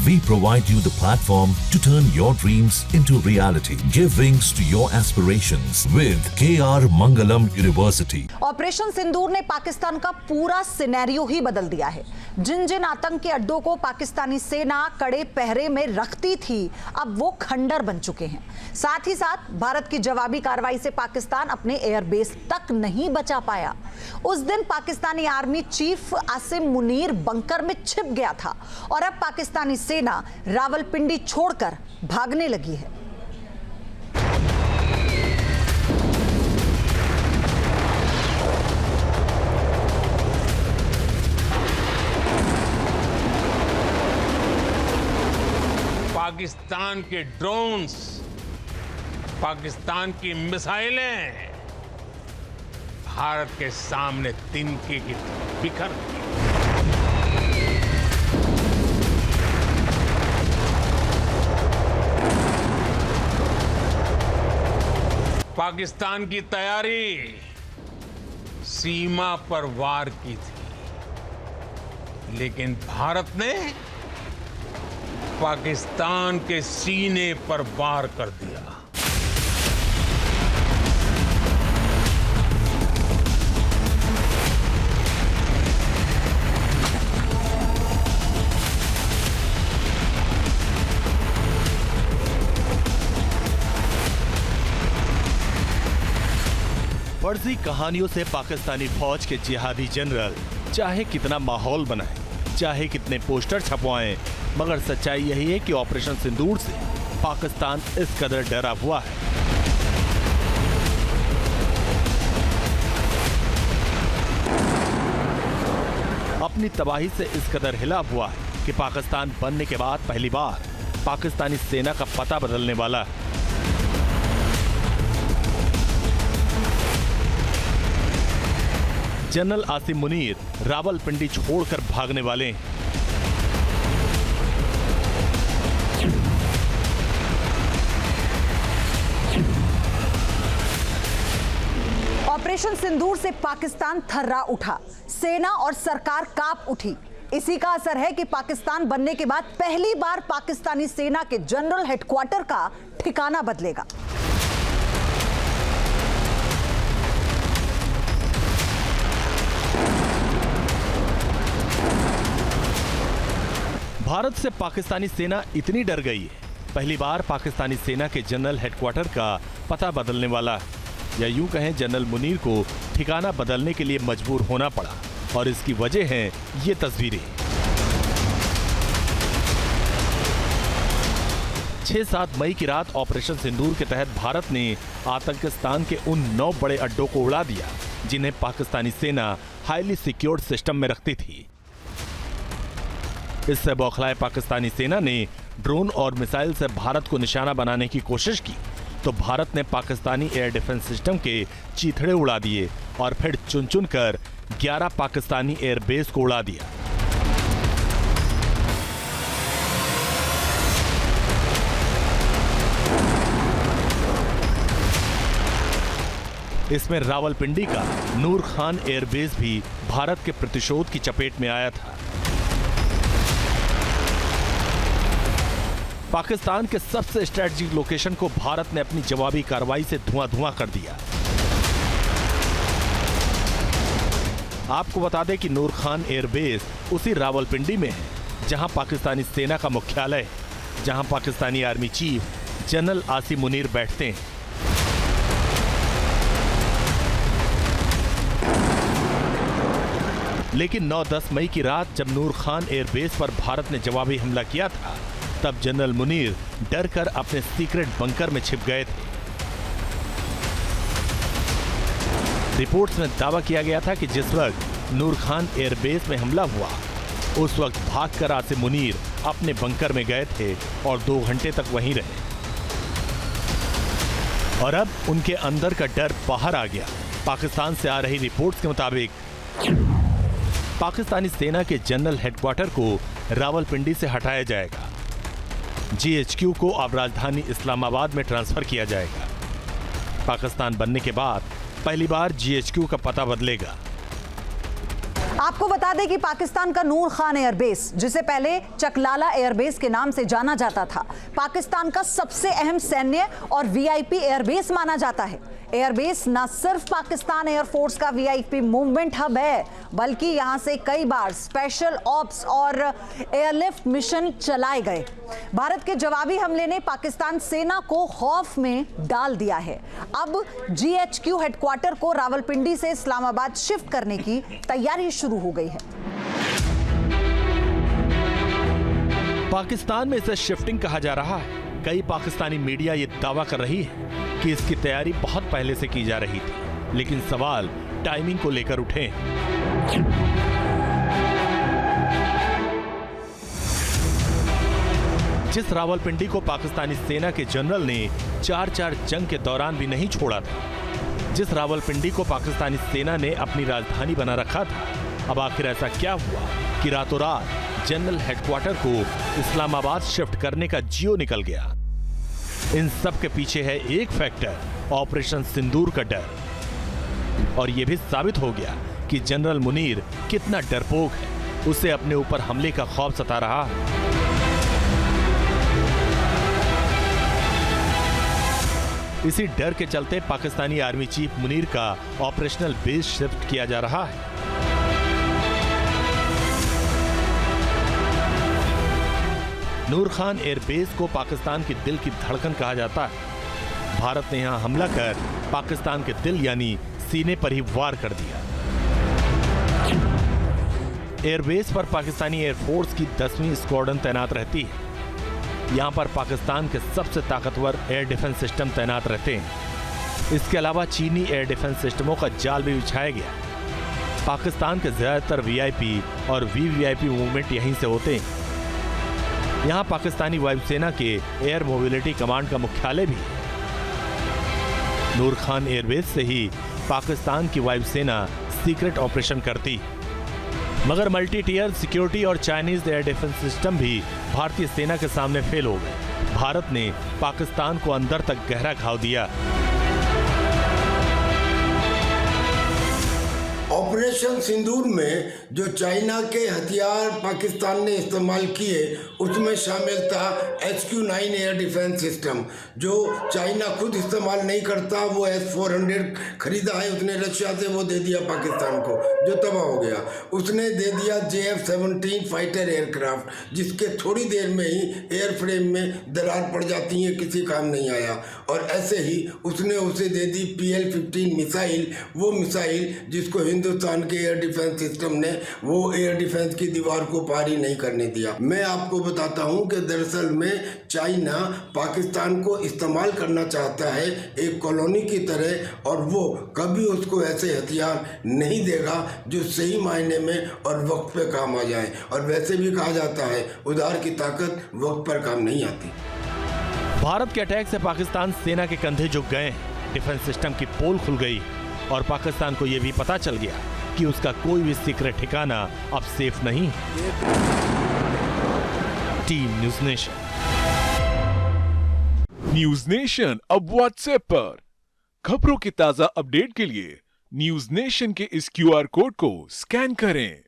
We provide you the platform to turn your dreams into reality. Give wings to your aspirations with KR Mangalam University. Operation Sindoor ने पाकिस्तान का पूरा scenario ही बदल दिया है। जिन जिन आतंकी अड्डों को पाकिस्तानी सेना कड़े पहरे में रखती थी, अब वो खंडर बन चुके हैं। साथ ही साथ भारत की जवाबी कार्रवाई से पाकिस्तान अपने एयरबेस तक नहीं बचा पाया। उस दिन Pakistani army chief Asim Munir bunker में छिप गया था और अब पाकिस्तानी सेना रावलपिंडी छोड़कर भागने लगी है। पाकिस्तान के ड्रोन्स, पाकिस्तान की मिसाइलें भारत के सामने तिनके की बिखर गई। पाकिस्तान की तैयारी सीमा पर वार की थी, लेकिन भारत ने पाकिस्तान के सीने पर वार कर दिया। फर्जी कहानियों से पाकिस्तानी फौज के जिहादी जनरल चाहे कितना माहौल बनाए, चाहे कितने पोस्टर छपवाएं, मगर सच्चाई यही है कि ऑपरेशन सिंदूर से पाकिस्तान इस कदर डरा हुआ है। अपनी तबाही से इस कदर हिला हुआ है कि पाकिस्तान बनने के बाद पहली बार पाकिस्तानी सेना का पता बदलने वाला है। जनरल आसिम मुनीर रावलपिंडी छोड़कर भागने वाले हैं। ऑपरेशन सिंदूर से पाकिस्तान थर्रा उठा, सेना और सरकार कांप उठी। इसी का असर है कि पाकिस्तान बनने के बाद पहली बार पाकिस्तानी सेना के जनरल हेडक्वार्टर का ठिकाना बदलेगा। भारत से पाकिस्तानी सेना इतनी डर गई है, पहली बार पाकिस्तानी सेना के जनरल हेडक्वार्टर का पता बदलने वाला है, या यूं कहें जनरल मुनीर को ठिकाना बदलने के लिए मजबूर होना पड़ा। और इसकी वजह है ये तस्वीरें। 6-7 मई की रात ऑपरेशन सिंदूर के तहत भारत ने आतंकिस्तान के उन 9 बड़े अड्डों को उड़ा दिया जिन्हें पाकिस्तानी सेना हाईली सिक्योर्ड सिस्टम में रखती थी। इससे बौखलाए पाकिस्तानी सेना ने ड्रोन और मिसाइल से भारत को निशाना बनाने की कोशिश की, तो भारत ने पाकिस्तानी एयर डिफेंस सिस्टम के चीथड़े उड़ा दिए और फिर चुन चुन कर 11 पाकिस्तानी एयरबेस को उड़ा दिया। इसमें रावलपिंडी का नूर खान एयरबेस भी भारत के प्रतिशोध की चपेट में आया था। पाकिस्तान के सबसे स्ट्रेटेजिक लोकेशन को भारत ने अपनी जवाबी कार्रवाई से धुआं-धुआं कर दिया। आपको बता दें कि नूर खान एयरबेस उसी रावलपिंडी में है जहां पाकिस्तानी सेना का मुख्यालय है, जहां Pakistani army chief general Asim Munir बैठते हैं। लेकिन 9-10 मई की रात जब नूर खान एयरबेस पर भारत ने जवाबी हमला किया था, तब जनरल मुनीर डर कर अपने सीक्रेट बंकर में छिप गए थे। रिपोर्ट्स में दावा किया गया था कि जिस वक्त नूर खान एयरबेस में हमला हुआ, उस वक्त भागकर आसिम मुनीर अपने बंकर में गए थे और 2 घंटे तक वहीं रहे। और अब उनके अंदर का डर बाहर आ गया। पाकिस्तान से आ रही रिपोर्ट्स के मुताबिक पाकिस्तानी सेना के जनरल हेडक्वार्टर को रावलपिंडी से हटाया जाएगा। GHQ को अब राजधानी इस्लामाबाद में ट्रांसफर किया जाएगा। पाकिस्तान बनने के बाद पहली बार GHQ का पता बदलेगा। आपको बता दें कि पाकिस्तान का नूर खान एयरबेस, जिसे पहले चकलाला एयरबेस के नाम से जाना जाता था, पाकिस्तान का सबसे अहम सैन्य और वीआईपी एयरबेस माना जाता है। एयरबेस न सिर्फ पाकिस्तान एयरफोर्स का वीआईपी मूवमेंट हब है, बल्कि यहां से कई बार स्पेशल ऑप्स और एयरलिफ्ट मिशन चलाए गए। भारत के जवाबी हमले ने पाकिस्तान सेना को खौफ में डाल दिया है। अब जीएचक्यू हेडक्वार्टर को रावलपिंडी से इस्लामाबाद शिफ्ट करने की तैयारी शुरू हो गई है। पाकिस्तान में इसे शिफ्टिंग कहा जा रहा है। कई पाकिस्तानी मीडिया ये दावा कर रही है कि इसकी तैयारी बहुत पहले से की जा रही थी, लेकिन सवाल टाइमिंग को लेकर उठे। जिस रावलपिंडी को पाकिस्तानी सेना के जनरल ने 4-4 जंग के दौरान भी नहीं छोड़ा था, जिस रावलपिंडी को पाकिस्तानी सेना ने अपनी राजधानी बना रखा था, अब आखिर ऐसा क्या हुआ कि रातों रात जनरल हेडक्वार्टर को इस्लामाबाद शिफ्ट करने का जियो निकल गया। इन सब के पीछे है एक फैक्टर, ऑपरेशन सिंदूर का डर। और यह भी साबित हो गया कि जनरल मुनीर कितना डरपोक है, उसे अपने ऊपर हमले का खौफ सता रहा है। इसी डर के चलते पाकिस्तानी आर्मी चीफ मुनीर का ऑपरेशनल बेस शिफ्ट किया जा रहा है। नूर खान एयरबेस को पाकिस्तान की दिल की धड़कन कहा जाता है। भारत ने यहां हमला कर पाकिस्तान के दिल यानी सीने पर ही वार कर दिया। एयरबेस पर पाकिस्तानी एयरफोर्स की 10वीं स्क्वाड्रन तैनात रहती है। यहां पर पाकिस्तान के सबसे ताकतवर एयर डिफेंस सिस्टम तैनात रहते हैं। इसके अलावा चीनी एयर डिफेंस सिस्टमों का जाल भी बिछाया गया। पाकिस्तान के ज्यादातर वीआईपी और वीवीआईपी मूवमेंट यहीं से होते हैं। यहां पाकिस्तानी वायुसेना के एयर मोबिलिटी कमांड का मुख्यालय भी है। नूर खान एयरबेस से ही पाकिस्तान की वायुसेना सीक्रेट ऑपरेशन करती है। मगर मल्टी टियर सिक्योरिटी और चाइनीज एयर डिफेंस सिस्टम भी भारतीय सेना के सामने फेल हो गए। भारत ने पाकिस्तान को अंदर तक गहरा घाव दिया। ऑपरेशन सिंदूर में जो चाइना के हथियार पाकिस्तान ने इस्तेमाल किए, उसमें शामिल था HQ-9 एयर डिफेंस सिस्टम, जो चाइना खुद इस्तेमाल नहीं करता। वो S-400 खरीदा है उसने रशिया से, वो दे दिया पाकिस्तान को, जो तबाह हो गया। उसने दे दिया JF-17 फाइटर एयरक्राफ्ट, जिसके थोड़ी देर में ही एयर फ्रेम में दरार पड़ जाती है, किसी काम नहीं आया। और ऐसे ही उसने उसे दे दी PL-15 मिसाइल, वो मिसाइल जिसको हिंदुस्तान के एयर डिफेंस सिस्टम ने वो एयर डिफेंस की दीवार को पार ही नहीं करने दिया। मैं आपको बताता हूं कि दरअसल में चाइना पाकिस्तान को इस्तेमाल करना चाहता है एक कॉलोनी की तरह, और वो कभी उसको ऐसे हथियार नहीं देगा जो सही मायने में और वक्त पे काम आ जाए। और वैसे भी कहा जाता है उधार की ताकत वक्त पर काम नहीं आती। भारत के अटैक से पाकिस्तान सेना के कंधे झुक गए, डिफेंस सिस्टम की पोल खुल गई और पाकिस्तान को यह भी पता चल गया कि उसका कोई भी सीक्रेट ठिकाना अब सेफ नहीं। Team news nation. News nation अब व्हाट्सएप पर खबरों की ताजा अपडेट के लिए न्यूज़ नेशन के इस QR कोड को स्कैन करें